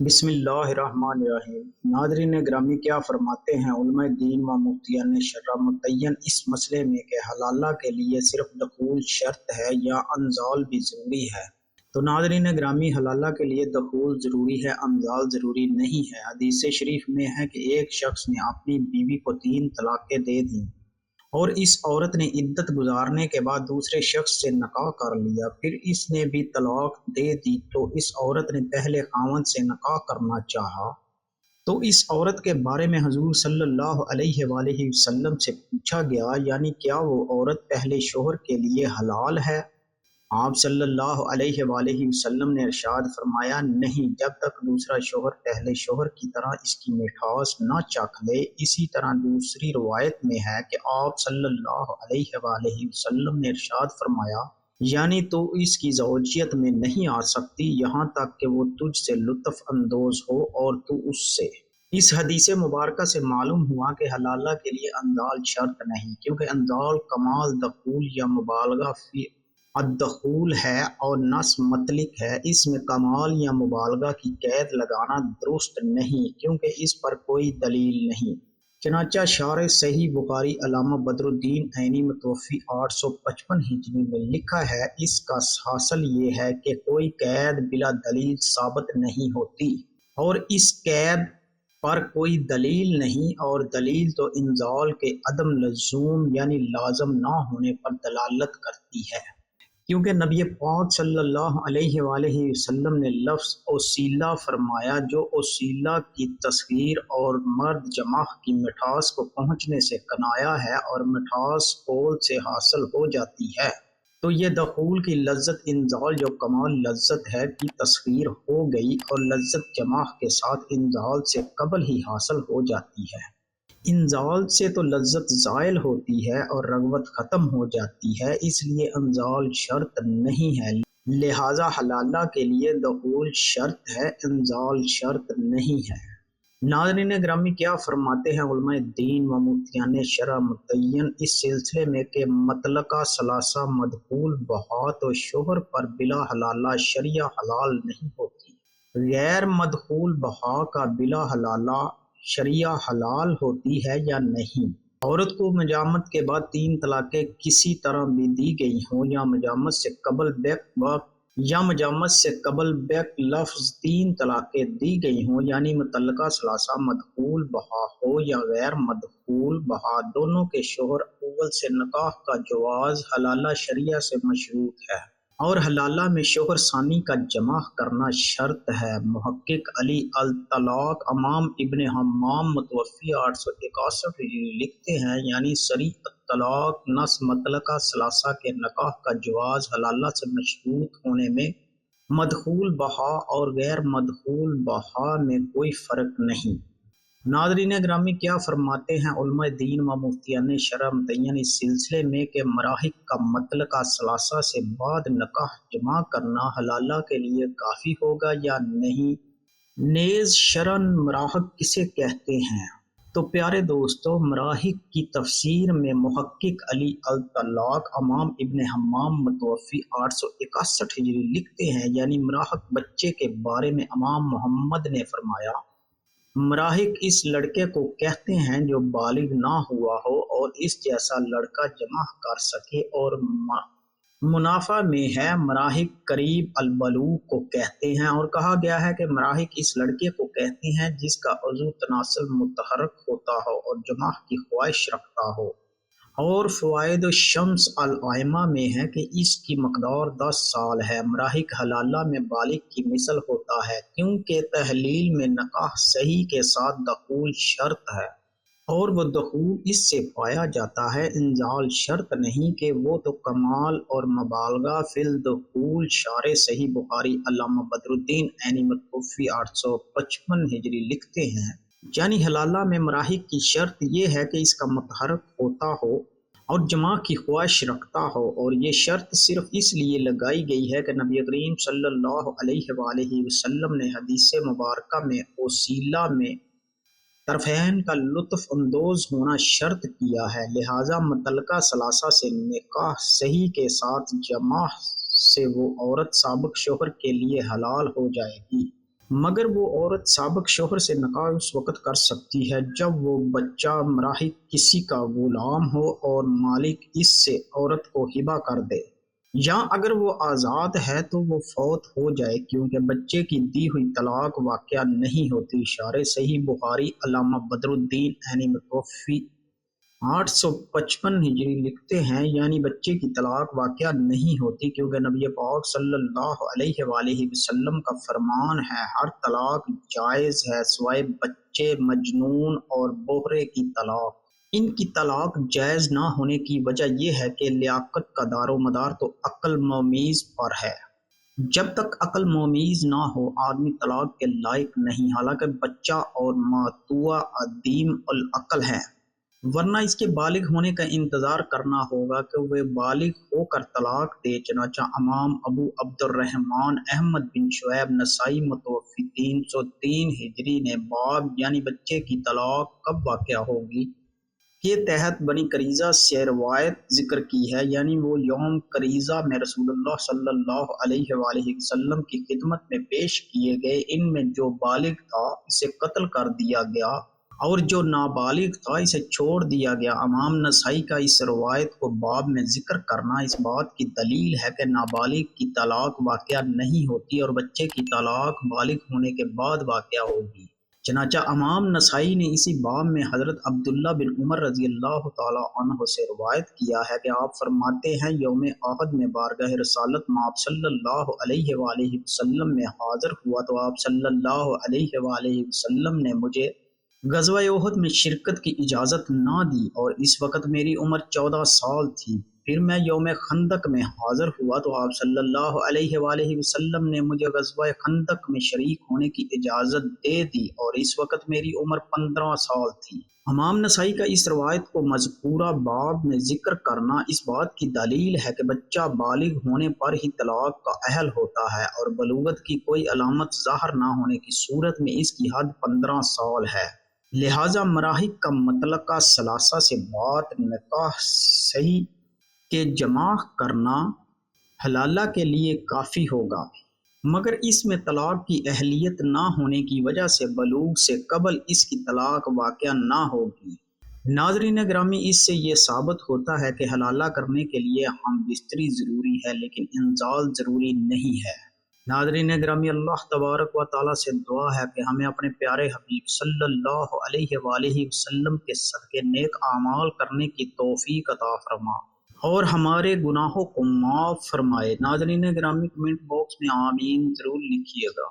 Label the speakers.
Speaker 1: بسم اللہ الرحمن الرحیم۔ ناظرین گرامی، کیا فرماتے ہیں علماء دین و مفتیان شرع متعین اس مسئلے میں کہ حلالہ کے لیے صرف دخول شرط ہے یا انزال بھی ضروری ہے؟ تو ناظرین گرامی، حلالہ کے لیے دخول ضروری ہے، انزال ضروری نہیں ہے۔ حدیث شریف میں ہے کہ ایک شخص نے اپنی بیوی کو 3 طلاقیں دے دیں اور اس عورت نے عدت گزارنے کے بعد دوسرے شخص سے نکاح کر لیا، پھر اس نے بھی طلاق دے دی تو اس عورت نے پہلے خاوند سے نکاح کرنا چاہا تو اس عورت کے بارے میں حضور صلی اللہ علیہ وآلہ وسلم سے پوچھا گیا، یعنی کیا وہ عورت پہلے شوہر کے لیے حلال ہے؟ آپ صلی اللہ علیہ وآلہ وسلم نے ارشاد فرمایا، نہیں، جب تک دوسرا شوہر پہلے شوہر کی طرح اس کی مٹھاس نہ چکھ لے۔ اسی طرح دوسری روایت میں ہے کہ آپ صلی اللہ علیہ وآلہ وسلم نے ارشاد فرمایا، یعنی تو اس کی زوجیت میں نہیں آ سکتی یہاں تک کہ وہ تجھ سے لطف اندوز ہو اور تو اس سے۔ اس حدیث مبارکہ سے معلوم ہوا کہ حلالہ کے لیے انزال شرط نہیں، کیونکہ انزال کمال دخول یا مبالغہ فی الدخول ہے اور نص مطلق ہے۔ اس میں کمال یا مبالغہ کی قید لگانا درست نہیں، کیونکہ اس پر کوئی دلیل نہیں۔ چنانچہ شارح صحیح بخاری علامہ بدر الدین عینی متوفی 855 ہجری میں لکھا ہے، اس کا حاصل یہ ہے کہ کوئی قید بلا دلیل ثابت نہیں ہوتی اور اس قید پر کوئی دلیل نہیں، اور دلیل تو انزال کے عدم لزوم یعنی لازم نہ ہونے پر دلالت کرتی ہے، کیونکہ نبی پاک صلی اللہ علیہ وآلہ وسلم نے لفظ اوسیلہ فرمایا، جو اوسیلہ کی تصغیر اور مرد جمع کی مٹھاس کو پہنچنے سے کنایا ہے، اور مٹھاس قول سے حاصل ہو جاتی ہے تو یہ دخول کی لذت انزال جو کمال لذت ہے کی تصغیر ہو گئی، اور لذت جمع کے ساتھ انزال سے قبل ہی حاصل ہو جاتی ہے۔ انزال سے تو لذت زائل ہوتی ہے اور رغبت ختم ہو جاتی ہے، اس لیے انزال شرط نہیں ہے، لہذا حلالہ کے لیے دخول شرط ہے، انزال شرط نہیں ہے۔ ناظرین گرامی، کیا فرماتے ہیں علماء دین و مفتیان شرع متعین اس سلسلے میں کہ مطلقہ ثلاثہ مدخول بہا تو شوہر پر بلا حلالہ شرعیہ حلال نہیں ہوتی، غیر مدخول بہا کا بلا حلالہ شرعیہ حلال ہوتی ہے یا نہیں؟ عورت کو مجامت کے بعد 3 طلاقیں کسی طرح بھی دی گئی ہوں یا مجامت سے قبل بیک لفظ 3 طلاقیں دی گئی ہوں، یعنی مطلقہ ثلاثہ مدخول بہا ہو یا غیر مدخول بہا، دونوں کے شوہر اول سے نکاح کا جواز حلالہ شرعیہ سے مشروط ہے، اور حلالہ میں شوہر ثانی کا جمع کرنا شرط ہے۔ محقق علی الطلاق امام ابن حمام متوفی 861 ہجری لکھتے ہیں، یعنی صریح الطلاق نص مطلقہ ثلاثہ کے نکاح کا جواز حلالہ سے مشروط ہونے میں مدخول بہا اور غیر مدخول بہا میں کوئی فرق نہیں۔ ناظرین گرامی، کیا فرماتے ہیں علماء دین و مفتیان شرع متعین اس سلسلے میں کہ مراحق کا مطلقہ ثلاثہ سے بعد نکاح جمع کرنا حلالہ کے لیے کافی ہوگا یا نہیں؟ نیز شرعاً مراحق کسے کہتے ہیں؟ تو پیارے دوستو، مراحق کی تفسیر میں محقق علی الطلاق امام ابن حمام متوفی 861 ہجری لکھتے ہیں، یعنی مراحق بچے کے بارے میں امام محمد نے فرمایا، مراحق اس لڑکے کو کہتے ہیں جو بالغ نہ ہوا ہو اور اس جیسا لڑکا جمع کر سکے، اور منافع میں ہے مراحق قریب البلوغ کو کہتے ہیں، اور کہا گیا ہے کہ مراحق اس لڑکے کو کہتے ہیں جس کا عضو تناسل متحرک ہوتا ہو اور جمع کی خواہش رکھتا ہو، اور فوائد الشمس الائمہ میں ہے کہ اس کی مقدار 10 سال ہے۔ مراحق حلالہ میں بالغ کی مثل ہوتا ہے، کیونکہ تحلیل میں نکاح صحیح کے ساتھ دخول شرط ہے اور وہ دخول اس سے پایا جاتا ہے، انزال شرط نہیں کہ وہ تو کمال اور مبالغہ فی الدخول۔ شارح صحیح بخاری علامہ بدر الدین عینی متوفی 855 ہجری لکھتے ہیں، یعنی حلالہ میں مراحق کی شرط یہ ہے کہ اس کا متحرک ہوتا ہو اور جمع کی خواہش رکھتا ہو، اور یہ شرط صرف اس لیے لگائی گئی ہے کہ نبی کریم صلی اللہ علیہ وآلہ وسلم نے حدیث مبارکہ میں اوسیلہ میں طرفین کا لطف اندوز ہونا شرط کیا ہے، لہذا مطلقہ ثلاثہ سے نکاح صحیح کے ساتھ جمع سے وہ عورت سابق شوہر کے لیے حلال ہو جائے گی۔ مگر وہ عورت سابق شوہر سے نکاح اس وقت کر سکتی ہے جب وہ بچہ مراحل کسی کا غلام ہو اور مالک اس سے عورت کو ہبہ کر دے، یا اگر وہ آزاد ہے تو وہ فوت ہو جائے، کیونکہ بچے کی دی ہوئی طلاق واقعہ نہیں ہوتی۔ اشارے صحیح بخاری علامہ بدر الدین عینی متوفی 855 لکھتے ہیں، یعنی بچے کی طلاق واقعہ نہیں ہوتی، کیونکہ نبی پاک صلی اللہ علیہ وآلہ وسلم کا فرمان ہے ہر طلاق جائز ہے سوائے بچے، مجنون اور بوہرے کی طلاق۔ ان کی طلاق جائز نہ ہونے کی وجہ یہ ہے کہ لیاقت کا دار و مدار تو عقل ممیز پر ہے۔ جب تک عقل ممیز نہ ہو آدمی طلاق کے لائق نہیں، حالانکہ بچہ اور ماتوا عدیم العقل ہیں، ورنہ اس کے بالغ ہونے کا انتظار کرنا ہوگا کہ وہ بالغ ہو کر طلاق دے۔ چنانچہ امام ابو عبد الرحمن احمد بن شعیب نسائی متوفی 303 ہجری نے باب یعنی بچے کی طلاق کب واقع ہوگی کے تحت بنی قریظہ سے روایت ذکر کی ہے، یعنی وہ یوم قریظہ میں رسول اللہ صلی اللہ علیہ وآلہ وسلم کی خدمت میں پیش کیے گئے، ان میں جو بالغ تھا اسے قتل کر دیا گیا اور جو نابالغ تھا اسے چھوڑ دیا گیا۔ امام نسائی کا اس روایت کو باب میں ذکر کرنا اس بات کی دلیل ہے کہ نابالغ کی طلاق واقع نہیں ہوتی اور بچے کی طلاق بالغ ہونے کے بعد واقع ہوگی۔ چنانچہ امام نسائی نے اسی باب میں حضرت عبداللہ بن عمر رضی اللہ تعالی عنہ سے روایت کیا ہے کہ آپ فرماتے ہیں یوم احد میں بارگاہ رسالت میں آپ صلی اللہ علیہ وآلہ وسلم میں حاضر ہوا تو آپ صلی اللہ علیہ وآلہ وسلم نے مجھے غزوہ احد میں شرکت کی اجازت نہ دی اور اس وقت میری عمر 14 سال تھی۔ پھر میں یوم خندق میں حاضر ہوا تو آپ صلی اللہ علیہ وآلہ وسلم نے مجھے غزوہ خندق میں شریک ہونے کی اجازت دے دی اور اس وقت میری عمر 15 سال تھی۔ امام نسائی کا اس روایت کو مذکورہ باب میں ذکر کرنا اس بات کی دلیل ہے کہ بچہ بالغ ہونے پر ہی طلاق کا اہل ہوتا ہے اور بلوغت کی کوئی علامت ظاہر نہ ہونے کی صورت میں اس کی حد 15 سال ہے۔ لہٰذا مراحل کا مطلقہ ثلاثہ سے بات نکاح صحیح کے جمع کرنا حلالہ کے لیے کافی ہوگا، مگر اس میں طلاق کی اہلیت نہ ہونے کی وجہ سے بلوغ سے قبل اس کی طلاق واقع نہ ہوگی۔ ناظرین گرامی، اس سے یہ ثابت ہوتا ہے کہ حلالہ کرنے کے لیے ہم بستری ضروری ہے لیکن انزال ضروری نہیں ہے۔ ناظرین گرامی، اللہ تبارک و تعالیٰ سے دعا ہے کہ ہمیں اپنے پیارے حبیب صلی اللہ علیہ وآلہ وسلم کے صدقے نیک اعمال کرنے کی توفیق عطا فرما اور ہمارے گناہوں کو معاف فرمائے۔ ناظرین گرامی، کمنٹ باکس میں آمین ضرور لکھیے گا۔